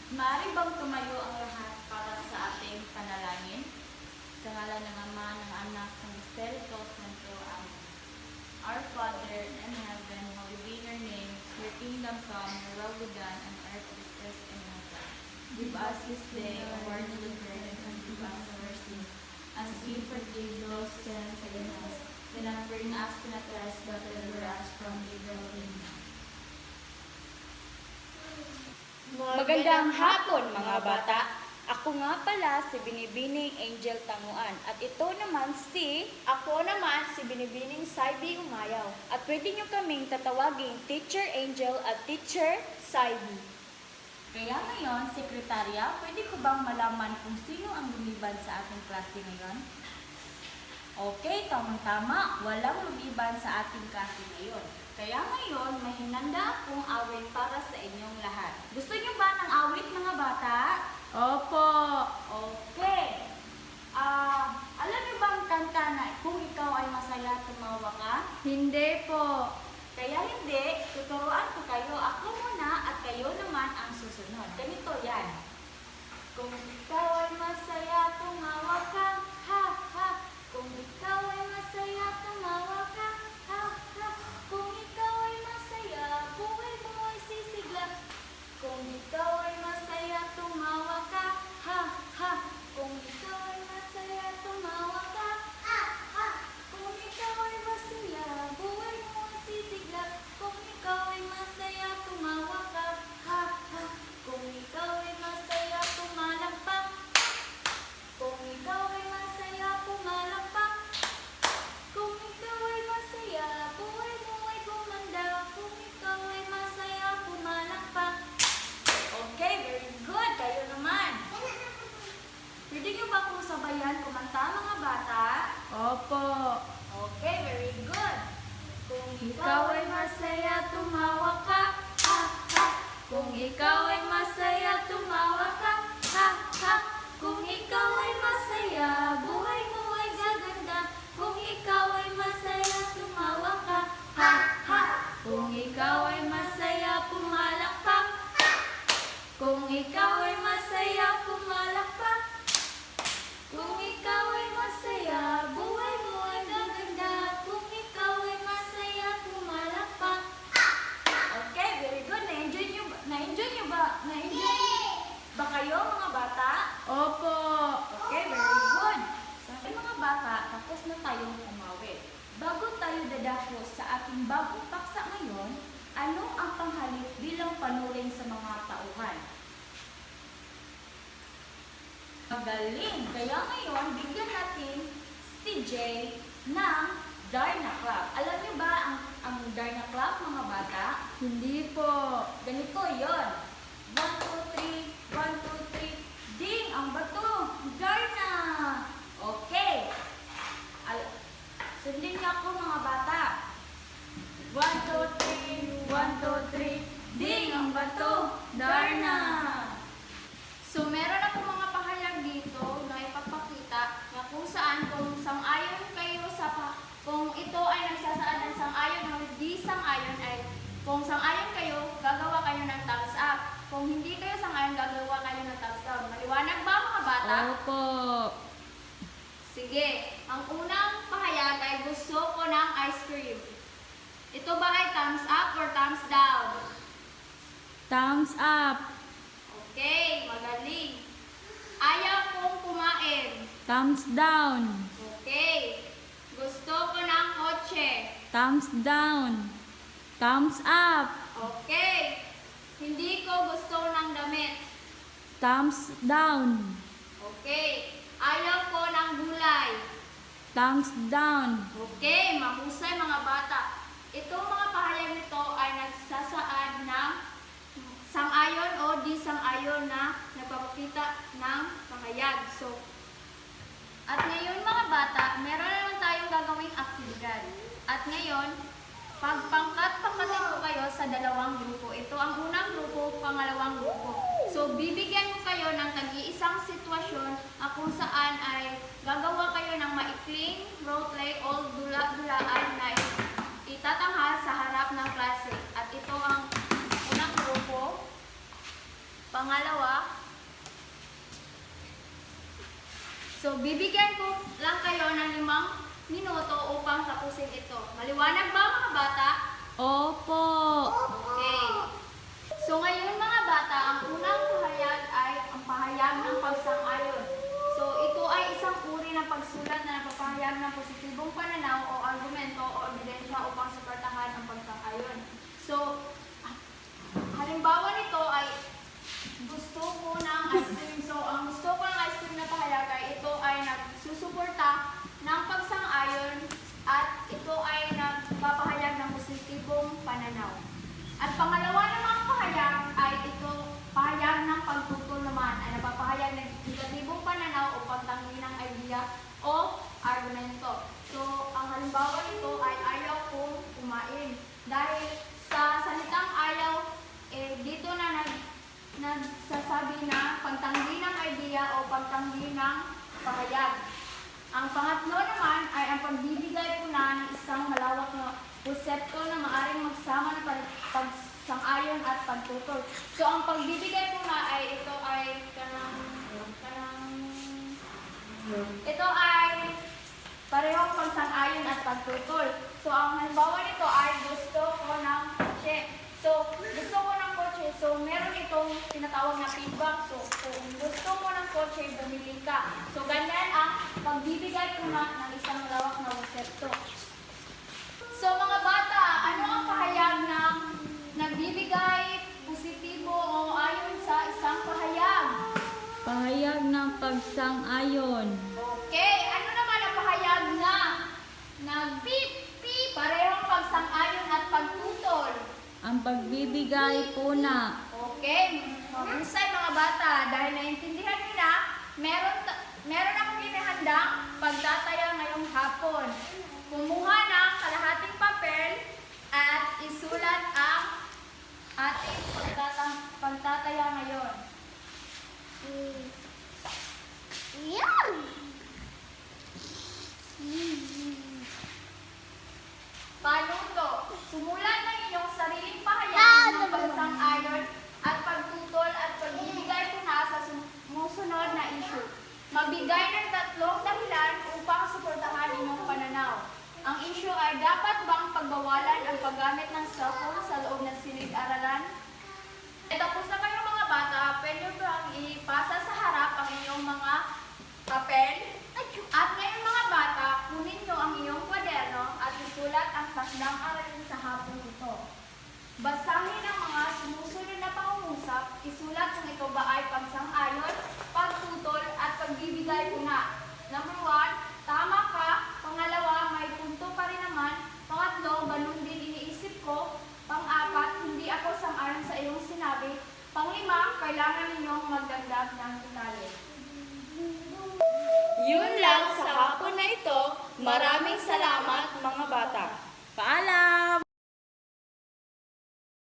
Maaari bang tumayo ang lahat para sa ating panalangin? Sa ngalan ng Ama, ng Anak, ng Espiritu Santo. Amen. Our Father in heaven, hallowed be your name. Your kingdom come, your will be done on earth as it is in heaven. Give us this day our daily bread, and forgive us our sins, as we forgive those who sin against us. Do not bring us to the test, but deliver us from evil. Amen. Magandang hapon mga bata! Ako nga pala si Binibining Angel Tanguan at ito naman si... Ako naman si Binibining Saibi Umayaw At pwede nyo kaming tatawaging Teacher Angel at Teacher Saibi. Kaya ngayon, Sekretarya, pwede ko bang malaman kung sino ang lumiban sa ating klase ngayon? Okay, tamang-tama, walang lumiban sa ating klase ngayon. Kaya ngayon, may hinanda akong awit para sa inyong lahat. Gusto niyo ba ng awit, mga bata? Opo! Okay. Alam niyo bang kanta na kung ikaw ay masaya, tumawa ka? Hindi po! Kaya hindi, tuturuan ko kayo. Ako muna at kayo naman ang susunod. Ganito yan. Kung ikaw ay masaya, tumawa ka, ha, ha. Kung ikaw ay masaya, tumawa ka, ha, ha. Kung ikaw ay masaya, buhay mo ay sisigla. Kung ikaw ay masaya, tumawa ka, ha, ha. Kung ikaw ay masaya, tumawa ka, ha, ha. Kung ikaw ay masaya, buhay mo ay sisigla. Kung ikaw ay masaya, tumawa ka, ha, ha. Kung ikaw ay masaya, pumalakpak. Kung ikaw ay masaya, pumalakpak. Kung ikaw ay masaya, buhay mo ay gumanda. Kung ikaw ay masaya, pumalakpak. Okay, very good. Kayo naman. Pwede niyo ba kung sabayan kumanta, mga bata? Opo! Okay, very good. Kung ikaw ay masaya, tumawa ka, ha, ha. Kung ikaw ay masaya, tumawa ka, ha, ha. Kung ikaw ay masaya, buhay mo ay gaganda. Kung ikaw ay masaya, tumawa ka, ha, ha. Kung ikaw ay masaya, pumalakpak. Kung ikaw ay masaya, pumalakpak. Kung ikaw ay masaya, buhay mo ay gaganda. Kung ikaw ay masaya, pumalakpak. Okay, very good. Na-enjoy nyo ba? Na-enjoy ba kayo, mga bata? Opo! Okay, very good. Sa mga bata, tapos na tayong umawit. Bago tayo dadako sa ating bagong paksa ngayon, ano ang panghalip bilang panuring sa mga tauhan? Magaling! Kaya ngayon, bigyan natin si Jay ng Darna Club. Alam niyo ba ang Darna Club, mga bata? Hindi po! Ganito yon. 1, 2, 3, 1, 2, 3. Ding! Ang bato! Darna! Okay. Sundin niyo ako, mga bata. 1, 2, 3, 1, 2, 3. Ding! Ang bato! Darna! So meron ako mga pahayag dito na ipapakita na kung saan kung sang-ayon kayo kung ito ay nagsasaad ng sang-ayon o hindi sang-ayon ay kung sang-ayon kayo, gagawa kayo ng thumbs up. Kung hindi kayo sang-ayon, gagawa kayo ng thumbs down. Maliwanag ba, mga bata? Opo! Sige, ang unang pahayag ay gusto ko ng ice cream. Ito ba ay thumbs up or thumbs down? Thumbs up! Okay, magaling. Ayaw kong kumain. Thumbs down! Okay. Gusto ko ng kotse. Thumbs down! Thumbs up! Okay. Hindi ko gusto ng damit. Thumbs down! Okay. Ayaw ko ng gulay. Thumbs down! Okay, mahusay mga bata. Itong mga pahayag nito ay nagsasaad ng sang-ayon o di sang-ayon na nagpapakita ng pahayag. So, at ngayon mga bata, meron naman tayong gagawing aktibidad. At ngayon, pagpangkat-pangkatin ko kayo sa dalawang grupo. Ito ang unang grupo, pangalawang grupo. So, bibigyan ko kayo ng tag-iisang sitwasyon kung saan ay gagawa kayo ng maikling roleplay o dula-dulaan na itatanghal sa harap ng klase. At ito ang unang grupo. Pangalawa, so bibigyan ko lang kayo ng 5 minuto upang tapusin ito. Maliwanag ba mga bata? Opo. Okay. So ngayon mga bata, ang unang pahayag ay ang pahayag ng pagsang-ayon. So ito ay isang uri ng pagsulat na nagpapahayag ng positibong pananaw o argumento o ebidensya upang suportahan ang pagsang-ayon. So, halimbawa nito ay gusto ko ng ice cream. So ang gusto ko ng ice cream na pahayag ay ito ay nagsusuporta ng pagsang-ayon at ito ay nagpapahayag ng positibong pananaw. At pangalawa namang pahayag ay ito, pahayag ng pagtutol naman ay nagpapahayag ng negatibong pananaw o pagtanggi ng idea o argumento. So, ang halimbawa nito ay ayaw kong kumain. Dahil sa salitang ayaw, dito na nagsasabi na pagtanggi ng idea o pagtanggi ng pahayag. Ang pangatlo naman ay ang pagbibigay po na ng isang malawak na konsepto na maaaring magsama ng pagsang-ayon at pagtutol. So ang pagbibigay po na ay ito ay parehong pagsang-ayon at pagtutol. So ang halimbawa nito ay gusto ko ng kotse. So gusto ko ng kotse, so meron itong tinatawag na feedback. So kung gusto mo ng kotse, bumili ka. So ganyan ang pagbibigay po na ng isang malawak na konsepto. So mga bata, ano ang pahayag ng nagbibigay positibo o ayon sa isang pahayag? Pahayag ng pagsang-ayon. Okay, ano naman ang pahayag na parehong pagsang-ayon at pagtutol? Ang pagbibigay po na. Okay, mahusay mga bata. Dahil naintindihan niyo na, meron akong inihandang pagtataya ngayong hapon. Kumuha ng kalahating papel at isulat ang ating pagtataya ngayon. Panuto. Sumulat ng inyong sariling pahayag ng pagsang-ayon at pagtutol at pagbibigay puna sa sumusunod na issue. Magbigay ng 3 dahilan upang suportahan inyong pananaw. Ang issue ay dapat bang pagbawalan ang paggamit ng cellphone sa loob ng silid-aralan? Tapos na kayo mga bata, pwede bang ipasa sa harap ang inyong mga papel? At ngayon mga bata, kunin nyo ang iyong kwaderno at isulat ang takdang aralin sa hapon ito. Basahin ang mga sumusunod na pangungusap, isulat kung ito ba ay pagsang-ayon, pagtutol at pagbibigay puna. Number 1, tama ka. Pangalawa, may punto pa rin naman. Pangatlo, ganun din iniisip ko. Pang-4, hindi ako sang-ayon sa iyong sinabi. Pang-5, kailangan ninyong magdagdag ng detalye. Yun lang sa hapon na ito. Maraming salamat mga bata. Paalam!